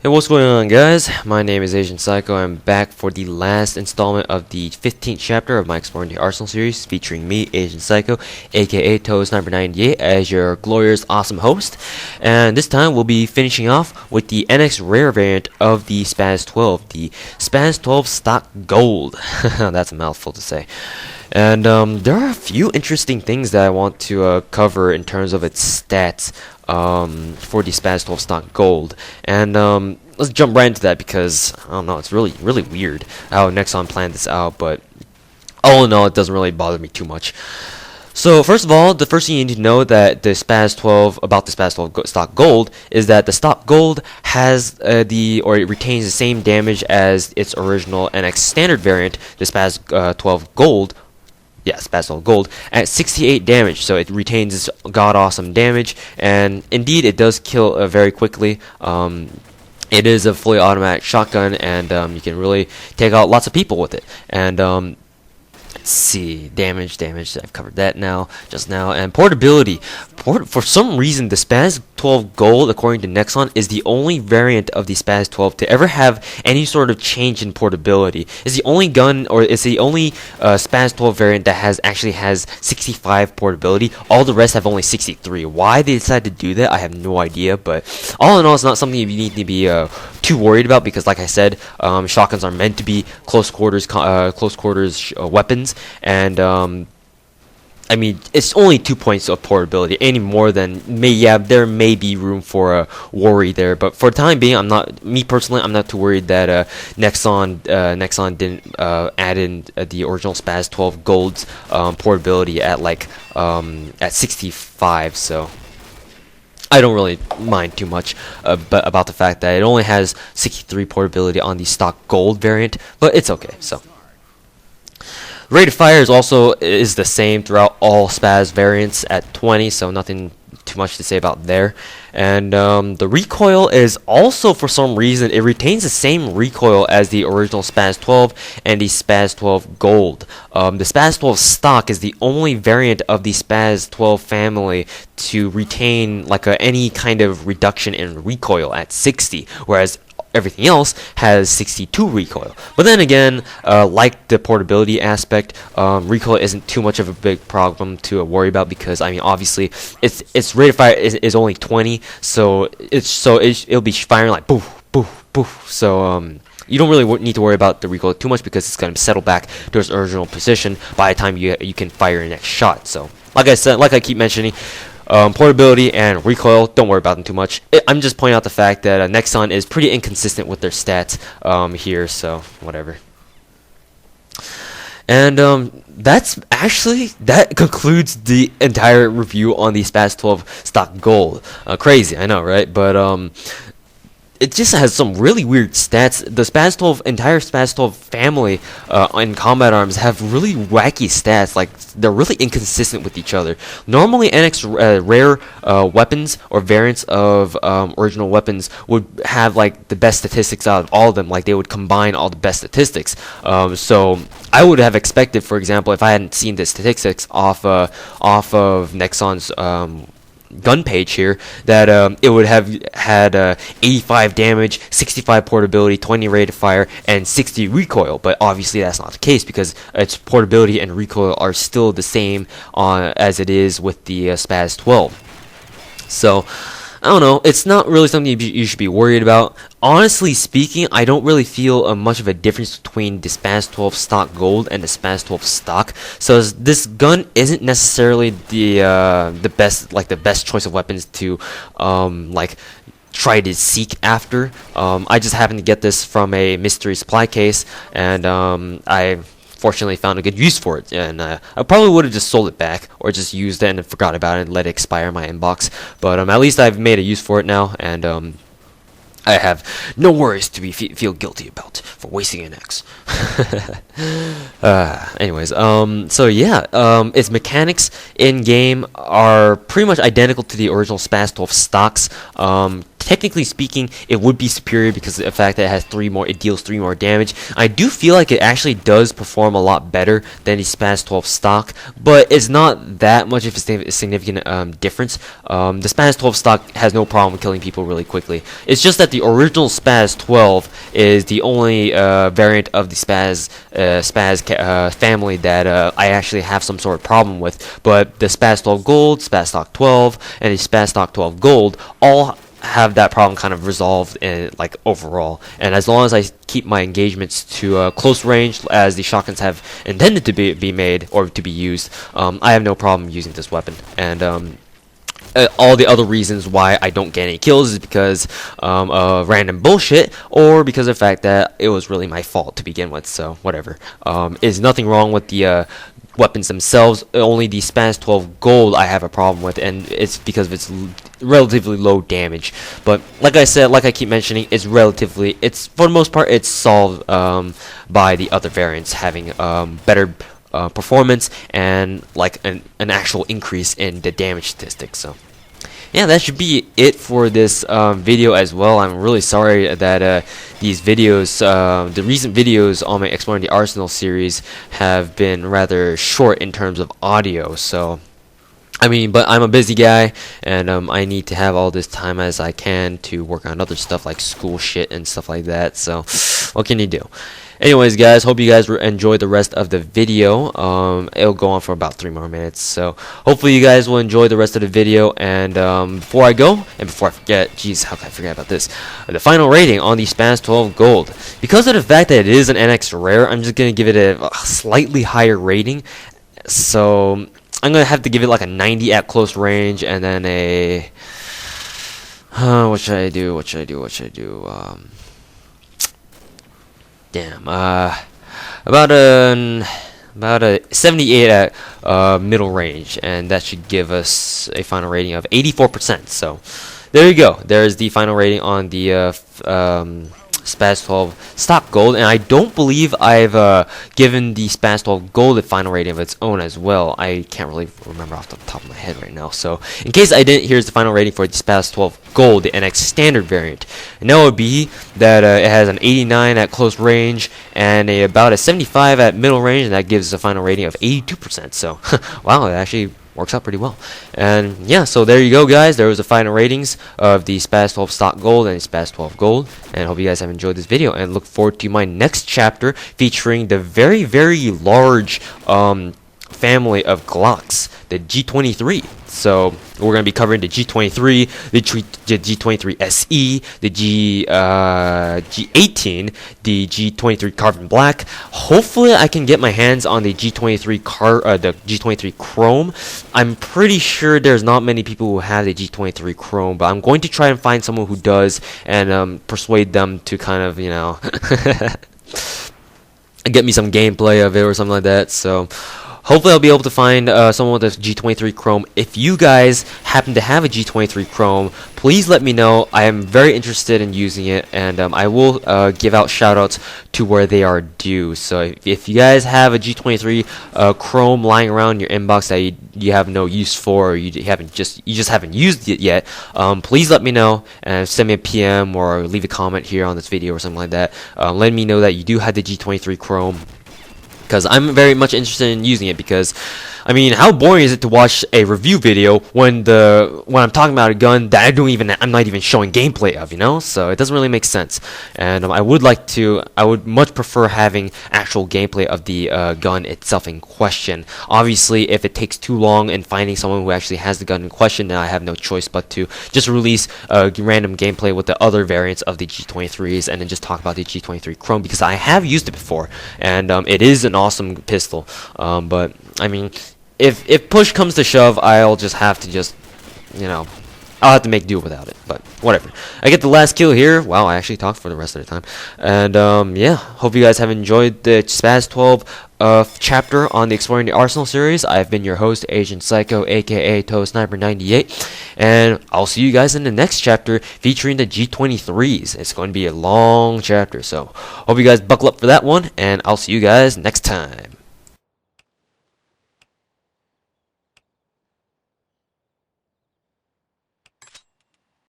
Hey, what's going on, guys? My name is Asian Psycho. I'm back for the last installment of the 15th chapter of my Exploring the Arsenal series, featuring me, Asian Psycho, aka Toes number 98, as your glorious, awesome host. And this time we'll be finishing off with the NX rare variant of the SPAS 12, the SPAS 12 stock gold. That's a mouthful to say. And there are a few interesting things that I want to cover in terms of its stats for the SPAS 12 stock gold. And let's jump right into that because, I don't know, it's really weird how Nexon planned this out, but all in all, it doesn't really bother me too much. So first of all, the first thing you need to know that the SPAS 12 about the SPAS 12 stock gold is that the stock gold has it retains the same damage as its original NX standard variant, the SPAS 12 gold. Yeah, SPAS 12 gold at 68 damage, so it retains its god awesome damage, and indeed it does kill very quickly. It is a fully automatic shotgun, and you can really take out lots of people with it. And let's see, damage. I've covered that just now. And portability. For some reason, the SPAS 12 Gold, according to Nexon, is the only variant of the SPAS 12 to ever have any sort of change in portability. It's the only gun, or it's the only SPAS 12 variant that actually has 65 portability. All the rest have only 63. Why they decided to do that, I have no idea. But all in all, it's not something you need to be too worried about because, like I said, shotguns are meant to be close quarters weapons, and I mean, it's only 2 points of portability. Any more than there may be room for a worry there. But for the time being, I'm not too worried that Nexon didn't add in the original SPAS 12 Gold's portability at at 65. So I don't really mind too much about the fact that it only has 63 portability on the stock gold variant, but it's okay. So rate of fire is the same throughout all SPAS variants at 20, so nothing too much to say about there. And the recoil is also, for some reason, it retains the same recoil as the original SPAS 12 and the SPAS 12 Gold. The SPAS 12 stock is the only variant of the SPAS 12 family to retain any kind of reduction in recoil at 60, whereas everything else has 62 recoil. But then again, like the portability aspect, recoil isn't too much of a big problem to worry about because, I mean, obviously its rate of fire is only 20, so it'll be firing like poof poof poof. So you don't really need to worry about the recoil too much because it's going to settle back to its original position by the time you can fire your next shot. So like I keep mentioning, portability and recoil, don't worry about them too much. I'm just pointing out the fact that Nexon is pretty inconsistent with their stats here, so whatever. And that concludes the entire review on the SPAS 12 stock gold. Crazy, I know, right? But it just has some really weird stats. The entire SPAS 12 family in combat arms have really wacky stats. They're really inconsistent with each other. Normally, NX rare weapons or variants of original weapons would have the best statistics out of all of them. They would combine all the best statistics. So I would have expected, for example, if I hadn't seen the statistics off of Nexon's gun page here, that it would have had 85 damage, 65 portability, 20 rate of fire, and 60 recoil. But obviously that's not the case because its portability and recoil are still the same as it is with the SPAS 12. So I don't know, it's not really something you should be worried about. Honestly speaking, I don't really feel much of a difference between the SPAS 12 stock gold and the SPAS 12 stock. So this gun isn't necessarily the best choice of weapons to try to seek after. I just happened to get this from a mystery supply case, and I fortunately found a good use for it, and I probably would have just sold it back or just used it and forgot about it and let it expire in my inbox. But at least I've made a use for it now, and I have no worries to feel guilty about for wasting an X. Anyways, so yeah, its mechanics in game are pretty much identical to the original SPAS 12 stocks. technically speaking, it would be superior because of the fact that it has it deals 3 more damage. I do feel like it actually does perform a lot better than the SPAS 12 stock, but it's not that much of a significant difference. The SPAS 12 stock has no problem killing people really quickly. It's just that the original SPAS 12 is the only variant of the SPAS family that I actually have some sort of problem with. But the SPAS 12 Gold, SPAS stock 12, and the SPAS stock 12 Gold all have that problem kind of resolved in like overall. And as long as I keep my engagements to close range as the shotguns have intended to be made or to be used, I have no problem using this weapon. And all the other reasons why I don't get any kills is because of random bullshit, or because of the fact that it was really my fault to begin with. So whatever. There's nothing wrong with the weapons themselves. Only the SPAS 12 Gold I have a problem with, and it's because of its relatively low damage. But like I said, like I keep mentioning, it's for the most part it's solved by the other variants having better performance and like an actual increase in the damage statistics. So yeah, that should be it for this video as well. I'm really sorry that these videos, the recent videos on my Exploring the Arsenal series have been rather short in terms of audio. So I mean, but I'm a busy guy, and I need to have all this time as I can to work on other stuff like school shit and stuff like that. So what can you do? Anyways, guys, hope you guys enjoyed the rest of the video. It'll go on for about 3 more minutes, so hopefully you guys will enjoy the rest of the video. And before I go, and before I forget, jeez, how can I forget about this? The final rating on the SPAS 12 Gold. Because of the fact that it is an NX rare, I'm just gonna give it a slightly higher rating. So I'm gonna have to give it like a 90 at close range, and then a what should I do? Damn, about a 78 at middle range, and that should give us a final rating of 84%. So there you go. There's the final rating on the SPAS 12 stock Gold, and I don't believe I've given the SPAS 12 Gold a final rating of its own as well. I can't really remember off the top of my head right now, so in case I didn't, here's the final rating for the SPAS 12 Gold, the NX standard variant. And that would be that it has an 89 at close range and about a 75 at middle range, and that gives us a final rating of 82%. So wow, it actually works out pretty well. And yeah, so there you go, guys. There was the final ratings of the SPAS 12 stock Gold and the SPAS 12 Gold, and I hope you guys have enjoyed this video, and look forward to my next chapter featuring the very, very large family of Glocks, the G23. So we're going to be covering the G23, the G23 SE, the G18, the G23 Carbon Black. Hopefully I can get my hands on the G23 Chrome. I'm pretty sure there's not many people who have the G23 Chrome, but I'm going to try and find someone who does, and persuade them to kind of, you know, get me some gameplay of it or something like that. So hopefully I'll be able to find someone with a G23 Chrome. If you guys happen to have a G23 Chrome, please let me know. I am very interested in using it, and I will give out shoutouts to where they are due. So if you guys have a G23 Chrome lying around in your inbox that you have no use for, or you just haven't used it yet, please let me know and send me a PM or leave a comment here on this video or something like that. Let me know that you do have the G23 Chrome, because I'm very much interested in using it. Because I mean, how boring is it to watch a review video when I'm talking about a gun that I'm not even showing gameplay of, you know? So it doesn't really make sense. And I would much prefer having actual gameplay of the gun itself in question. Obviously, if it takes too long in finding someone who actually has the gun in question, then I have no choice but to just release random gameplay with the other variants of the G23s, and then just talk about the G23 Chrome, because I have used it before, and it is an awesome pistol. But I mean, if push comes to shove, I'll just have to you know, I'll have to make do without it, but whatever. I get the last kill here. Wow, I actually talked for the rest of the time. And yeah, hope you guys have enjoyed the SPAS 12 chapter on the Exploring the Arsenal series. I've been your host, Agent Psycho, aka Sniper98, and I'll see you guys in the next chapter featuring the G23s. It's going to be a long chapter, so hope you guys buckle up for that one, and I'll see you guys next time.